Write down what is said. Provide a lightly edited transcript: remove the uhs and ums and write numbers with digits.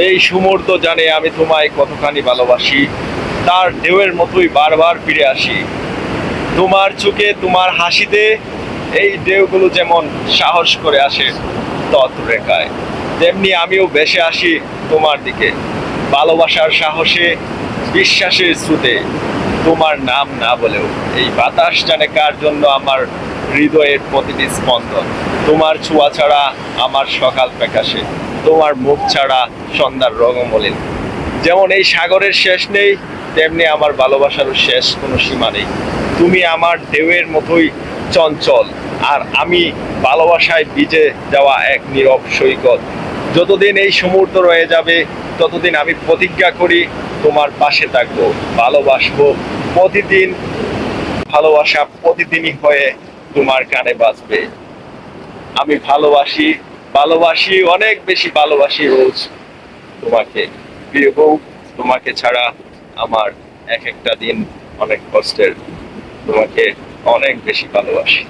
এই সমুদ্র জানে আমি তোমায় কতখানি ভালোবাসি, তার ঢেউয়ের মতোই বারবার ফিরে আসি। তোমার চোখে তোমার হাসিতে এই ঢেউগুলো যেমন সাহস করে আসে তৎরেখায়, তেমনি আমিও ভেসে আসি তোমার দিকে, ভালোবাসার সাহসে, বিশ্বাসের স্রোতে। তোমার নাম না বলেও এই বাতাস জানে কার জন্য আমার হৃদয়ের প্রতিটি স্পন্দন। তোমার ছোঁয়া ছাড়া আমার সকাল প্যাকাশে, তোমার মুখ ছাড়া সন্ধ্যার রঙমলিন। যেমন এই সাগরের শেষ নেই, তেমনি আমার ভালোবাসারও শেষ কোনো সীমা নেই। তুমি আমার ঢেউয়ের মতোই চঞ্চল, আর আমি ভালোবাসায় ভিজে যাওয়া এক নীরব সৈকত। যতদিন এই সমুদ্র রয়ে যাবে, ততদিন আমি প্রতিজ্ঞা করি তোমার পাশে থাকবো, ভালোবাসবো প্রতিদিন। ভালোবাসা প্রতিদিনই হয়ে তোমার কানে বাজবে। আমি ভালোবাসি, ভালোবাসি, অনেক বেশি ভালোবাসি রোজ তোমাকে। প্রিয় বউ, তোমাকে ছাড়া আমার এক একটা দিন অনেক কষ্টের। তোমাকে অনেক বেশি ভালোবাসি।